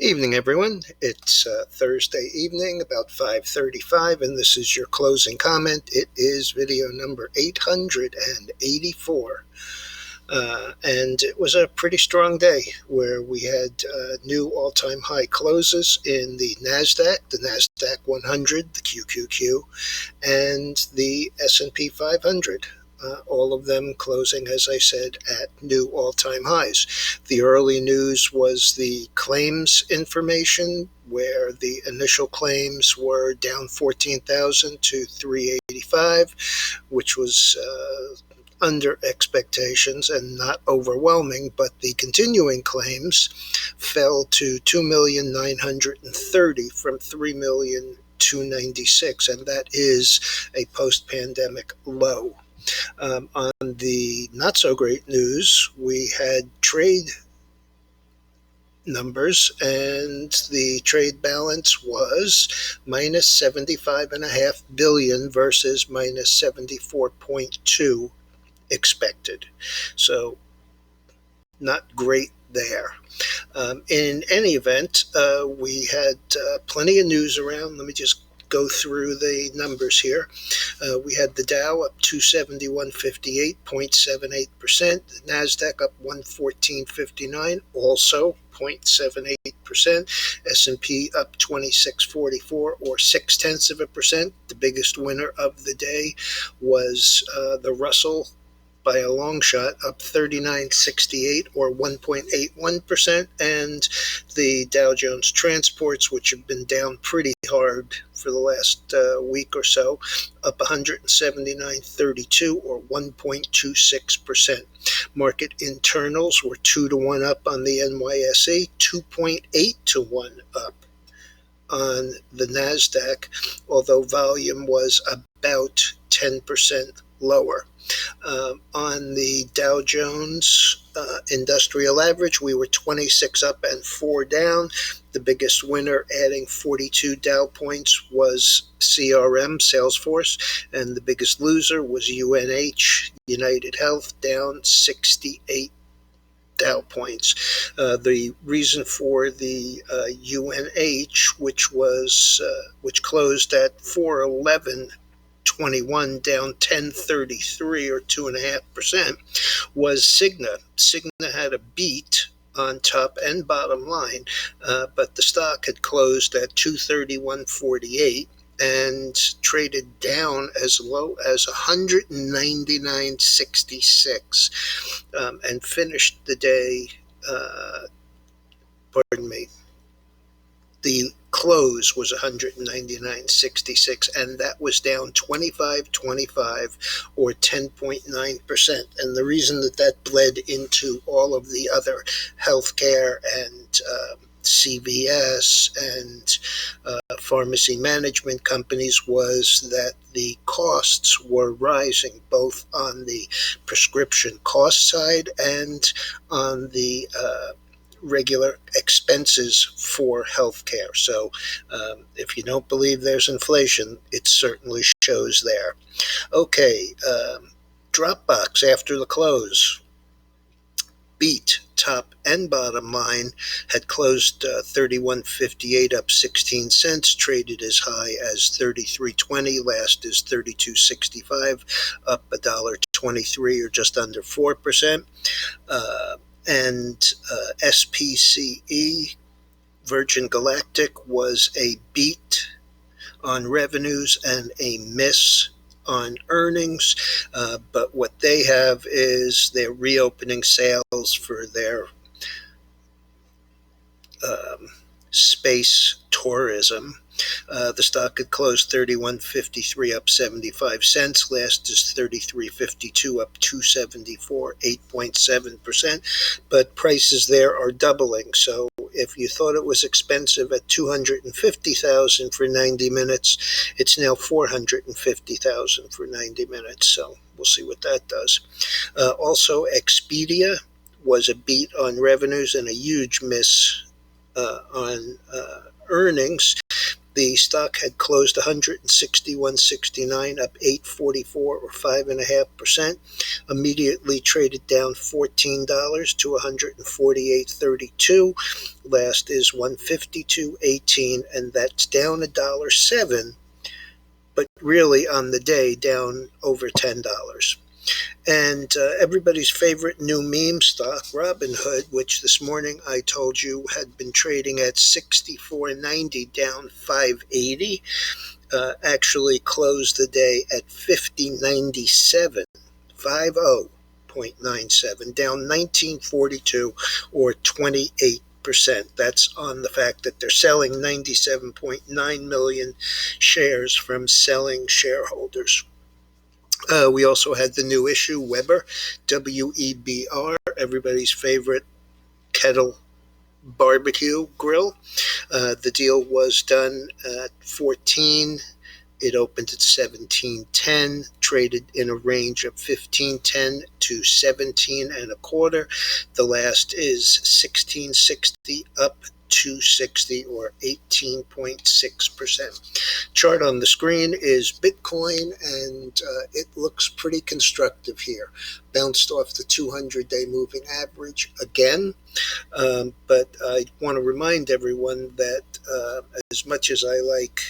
Evening, everyone. It's Thursday evening, about 5:35, and this is your closing comment. It is video number 884. And it was a pretty strong day where we had new all-time high closes in the NASDAQ 100, the QQQ, and the S&P 500. All of them closing, as I said, at new all-time highs. The early news was the claims information, where the initial claims were down 14,000 to 385, which was under expectations and not overwhelming, but the continuing claims fell to 2,930,000 from 3,296,000, and that is a post-pandemic low. On the not so great news, we had trade numbers, and the trade balance was minus 75.5 billion versus minus 74.2 expected. So not great there. In any event, we had plenty of news around. Let me just go through the numbers here. We had the Dow up 271.58, 0.78%. The NASDAQ up 114.59, also 0.78%. S&P up 26.44, or 0.6%. The biggest winner of the day was the Russell, by a long shot, up 39.68, or 1.81%, and the Dow Jones Transports, which have been down pretty hard for the last week or so, up 179.32, or 1.26%. Market internals were 2-to-1 up on the NYSE, 2.8-to-1 up on the NASDAQ, although volume was about 10% lower. On the Dow Jones Industrial Average, we were 26 up and 4 down. The biggest winner, adding 42 Dow points, was CRM, Salesforce, and the biggest loser was UNH, United Health, down 68 Dow points. The reason for the UNH, which closed at 411.21, down 10.33, or 2.5%, was Cigna. Cigna had a beat on top and bottom line, but the stock had closed at 231.48 and traded down as low as 199.66, and finished the day, the close was 199.66, and that was down 25.25, or 10.9%. And the reason that bled into all of the other healthcare and CVS and pharmacy management companies was that the costs were rising, both on the prescription cost side and on the regular expenses for healthcare. So if you don't believe there's inflation, it certainly shows there. Okay, Dropbox after the close beat top and bottom line, had closed 31.58, up 16 cents, traded as high as 33.20, last is 32.65, up $1.23, or just under 4%. And SPCE, Virgin Galactic, was a beat on revenues and a miss on earnings, but what they have is they're reopening sales for their space tourism. The stock had closed 31.53, up 75 cents. Last is 33.52, up 274, 8.7%. But prices there are doubling. So if you thought it was expensive at $250,000 for 90 minutes, it's now $450,000 for 90 minutes. So we'll see what that does. Also, Expedia was a beat on revenues and a huge miss on earnings. The stock had closed 161.69, up 844 or 5.5%. Immediately traded down $14 to 148.32. Last is 152.18, and that's down $1.07, but really on the day down over $10. And everybody's favorite new meme stock, Robinhood, which this morning I told you had been trading at 64.90, down 5.80, actually closed the day at 50.97, 50.97, down 19.42 or 28%. That's on the fact that they're selling 97.9 million shares from selling shareholders. We also had the new issue, WEBR, WEBR, everybody's favorite kettle barbecue grill. The deal was done at 14. It opened at 17.10, traded in a range of 15.10 to 17.25. The last is 16.60, up 260 or 18.6%. Chart on the screen is Bitcoin, and it looks pretty constructive here. Bounced off the 200-day moving average again. But I want to remind everyone that as much as I like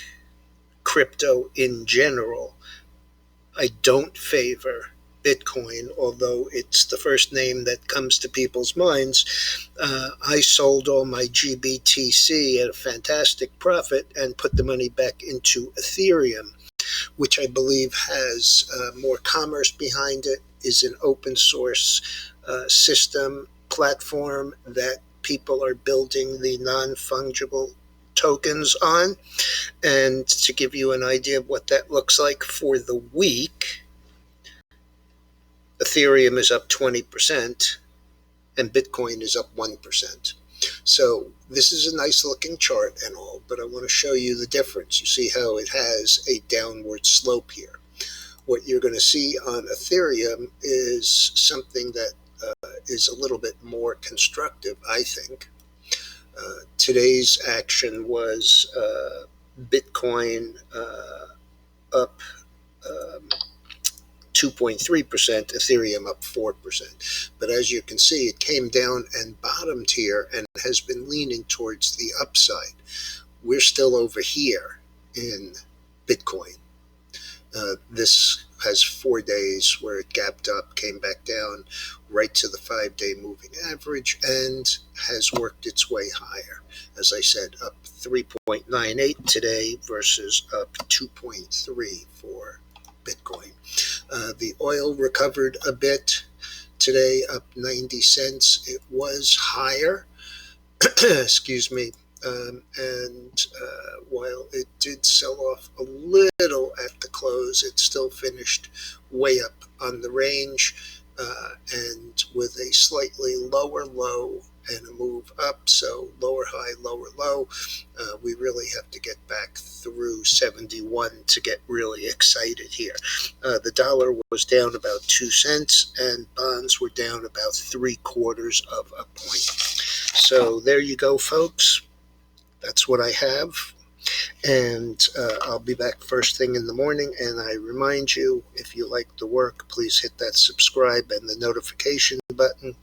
crypto in general, I don't favor Bitcoin, although it's the first name that comes to people's minds. I sold all my GBTC at a fantastic profit and put the money back into Ethereum, which I believe has more commerce behind it, is an open source system platform that people are building the non-fungible tokens on. And to give you an idea of what that looks like for the week, Ethereum is up 20% and Bitcoin is up 1%. So this is a nice looking chart and all, but I want to show you the difference. You see how it has a downward slope here. What you're going to see on Ethereum is something that is a little bit more constructive, I think. Today's action was Bitcoin up 2.3%, Ethereum up 4%. But as you can see, it came down and bottomed here and has been leaning towards the upside. We're still over here in Bitcoin. This has 4 days where it gapped up, came back down right to the 5-day moving average, and has worked its way higher. As I said, up 3.98 today versus up 2.3 for Bitcoin. The oil recovered a bit today, up 90 cents. It was higher, excuse me, and while it did sell off a little at the close, it still finished way up on the range, and with a slightly lower low and a move up. So lower high, lower low. We really have to get back through 71 to get really excited here. The dollar was down about 2 cents and bonds were down about 3/4 of a point. So there you go, folks. That's what I have. And I'll be back first thing in the morning. And I remind you, if you like the work, please hit that subscribe and the notification button,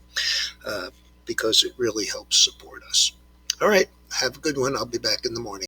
because it really helps support us. All right. Have a good one. I'll be back in the morning.